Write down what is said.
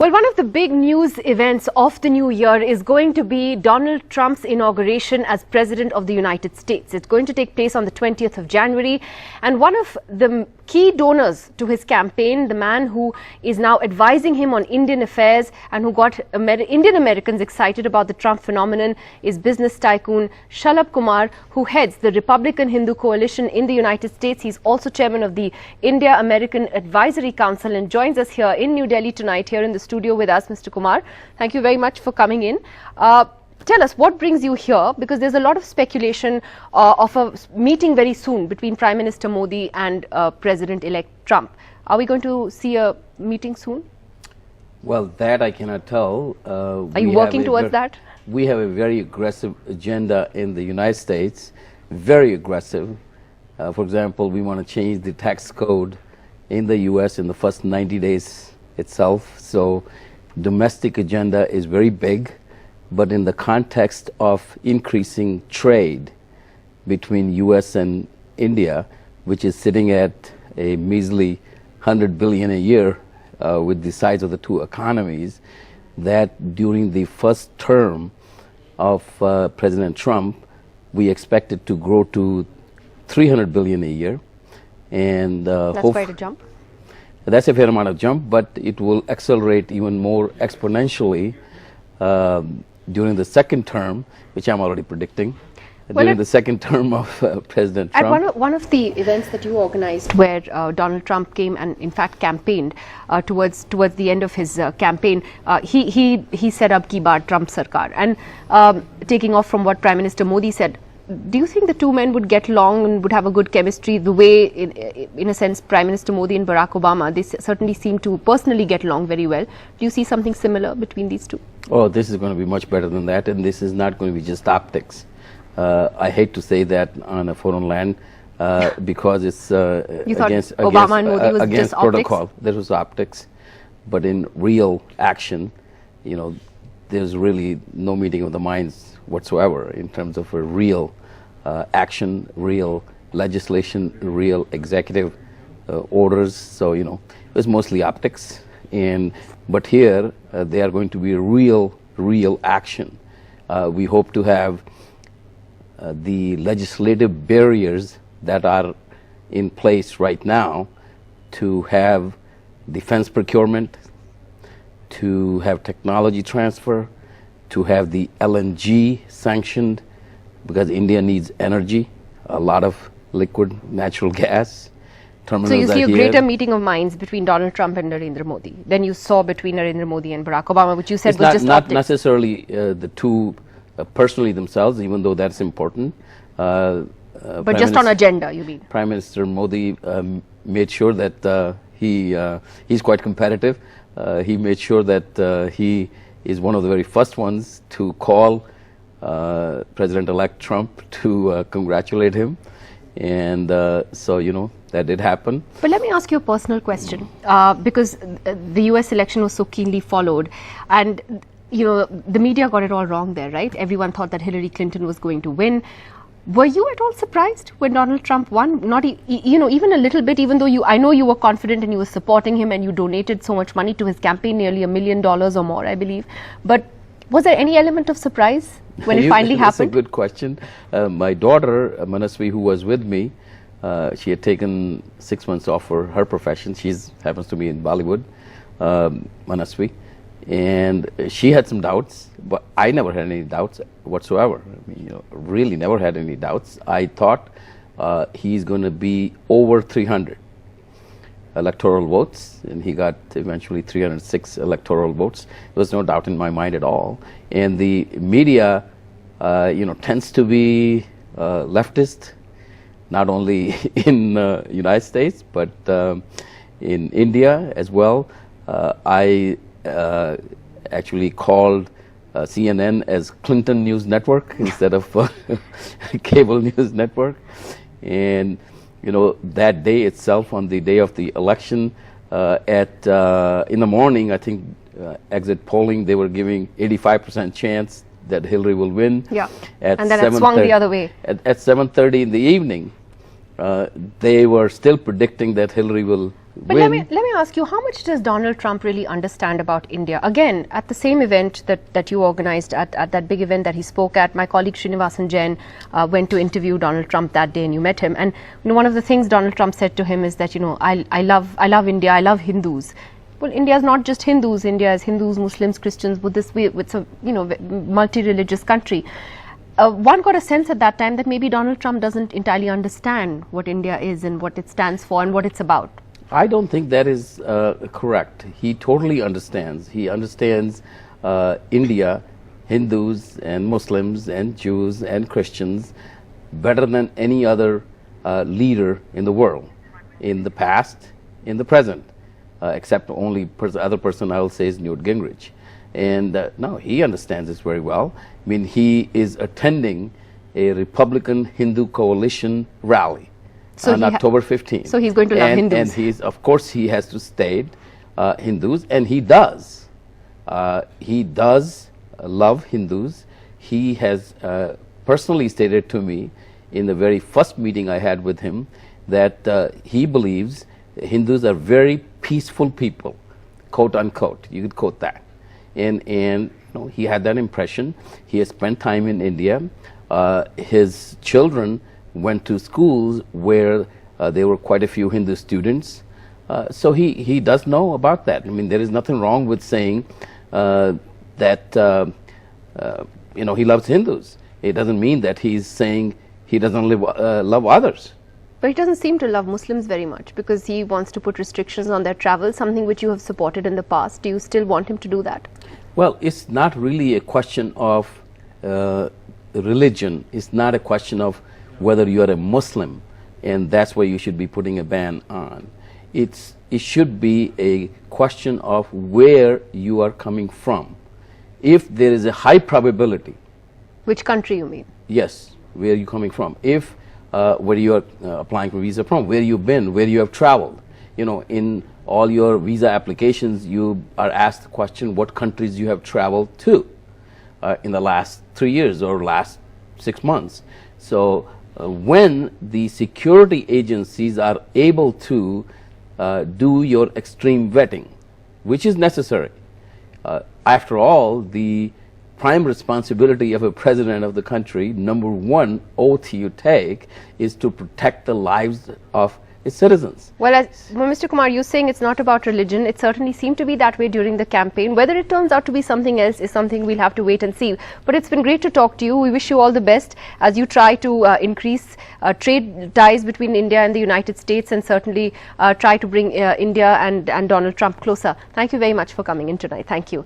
Well, one of the big news events of the new year is going to be Donald Trump's inauguration as President of the United States. It's going to take place on the 20th of January. And one of the key donors to his campaign, the man who is now advising him on Indian affairs and who got Indian Americans excited about the Trump phenomenon, is business tycoon Shalabh Kumar, who heads the Republican Hindu coalition in the United States. He's also chairman of the India American Advisory Council and joins us here in New Delhi tonight, here in the studio with us. Mr. Kumar, thank you very much for coming in. Tell us, what brings you here? Because there's a lot of speculation of a meeting very soon between Prime Minister Modi and President-elect Trump. Are we going to see a meeting soon? Well, that I cannot tell. Are you working towards that? We have a very aggressive agenda in the United States, very aggressive. For example, we want to change the tax code in the U.S. in the first 90 days itself. So domestic agenda is very big, but in the context of increasing trade between U.S. and India, which is sitting at a measly $100 billion a year with the size of the two economies, that during the first term of President Trump, we expect it to grow to $300 billion a year. And that's quite a jump. That's a fair amount of jump, but it will accelerate even more exponentially during the second term, which I'm already predicting, during the second term of President Trump. At one of the events that you organized where Donald Trump came and in fact campaigned towards the end of his campaign, he set up Ki Baar Trump Sarkar, and taking off from what Prime Minister Modi said, do you think the two men would get along and would have a good chemistry the way, in a sense, Prime Minister Modi and Barack Obama, they certainly seem to personally get along very well. Do you see something similar between these two? Oh, this is going to be much better than that, and this is not going to be just optics. I hate to say that on a foreign land because it's against protocol. There was optics, but in real action, you know, there's really no meeting of the minds whatsoever in terms of a real action, real legislation, real executive orders. So, you know, it was mostly optics. But here they are going to be real action. We hope to have the legislative barriers that are in place right now to have defense procurement, to have technology transfer, to have the LNG sanctioned, because India needs energy, a lot of liquid natural gas. So you see a greater meeting of minds between Donald Trump and Narendra Modi than you saw between Narendra Modi and Barack Obama, which you said was just not necessarily the two personally themselves, even though that's important. But just on agenda, you mean? Prime Minister Modi made sure that he's quite competitive. He made sure that he is one of the very first ones to call President-elect Trump to congratulate him. And so, you know, that did happen. But let me ask you a personal question, because the US election was so keenly followed, and you know, the media got it all wrong there, right? Everyone thought that Hillary Clinton was going to win. Were you at all surprised when Donald Trump won? Not, you know, even a little bit, even though I know you were confident and you were supporting him and you donated so much money to his campaign, nearly $1 million or more, I believe. But was there any element of surprise when it finally happened? That's a good question. My daughter, Manasvi, who was with me, she had taken 6 months off for her profession. She happens to be in Bollywood, Manasvi. And she had some doubts, but I never had any doubts whatsoever. I mean, you know, really never had any doubts. I thought he's going to be over 300 electoral votes, and he got eventually 306 electoral votes. There was no doubt in my mind at all. And the media, you know, tends to be leftist, not only in United States, but in India as well. I actually called CNN as Clinton News Network instead of cable news network. And you know, that day itself, on the day of the election, in the morning, I think exit polling, they were giving 85% chance that Hillary will win. Yeah, and then it swung the other way. At 7:30 in the evening, they were still predicting that Hillary will But let me ask you, how much does Donald Trump really understand about India? Again, at the same event that you organized, at that big event that he spoke at, my colleague Srinivasan Jain went to interview Donald Trump that day, and you met him. And one of the things Donald Trump said to him is that, I love India, I love Hindus. Well, India is not just Hindus. India is Hindus, Muslims, Christians, Buddhists. It's a multi-religious country. One got a sense at that time that maybe Donald Trump doesn't entirely understand what India is and what it stands for and what it's about. I don't think that is correct. He totally understands. He understands India, Hindus and Muslims and Jews and Christians better than any other leader in the world, in the past, in the present, except only other person I will say is Newt Gingrich. And no, he understands this very well. I mean, he is attending a Republican Hindu coalition rally on October 15th. So he's going to love Hindus. And of course, he has to state Hindus, and he does. He does love Hindus. He has personally stated to me in the very first meeting I had with him that he believes Hindus are very peaceful people, quote unquote. You could quote that. And he had that impression. He has spent time in India. His children went to schools where there were quite a few Hindu students. So he does know about that. I mean, there is nothing wrong with saying that he loves Hindus. It doesn't mean that he's saying he doesn't love others. But he doesn't seem to love Muslims very much, because he wants to put restrictions on their travel, something which you have supported in the past. Do you still want him to do that? Well, it's not really a question of religion. It's not a question of whether you are a Muslim and that's why you should be putting a ban on. It should be a question of where you are coming from. If there is a high probability. Which country you mean? Yes, where are you coming from? If where you are applying for visa from, where you've been, where you have traveled. In all your visa applications, you are asked the question what countries you have traveled to in the last 3 years or last 6 months. So when the security agencies are able to do your extreme vetting, which is necessary. After all, the prime responsibility of a president of the country, number one oath you take, is to protect the lives of its citizens. Well, Mr. Kumar, you're saying it's not about religion. It certainly seemed to be that way during the campaign. Whether it turns out to be something else is something we'll have to wait and see. But it's been great to talk to you. We wish you all the best as you try to increase trade ties between India and the United States, and certainly try to bring India and Donald Trump closer. Thank you very much for coming in tonight. Thank you.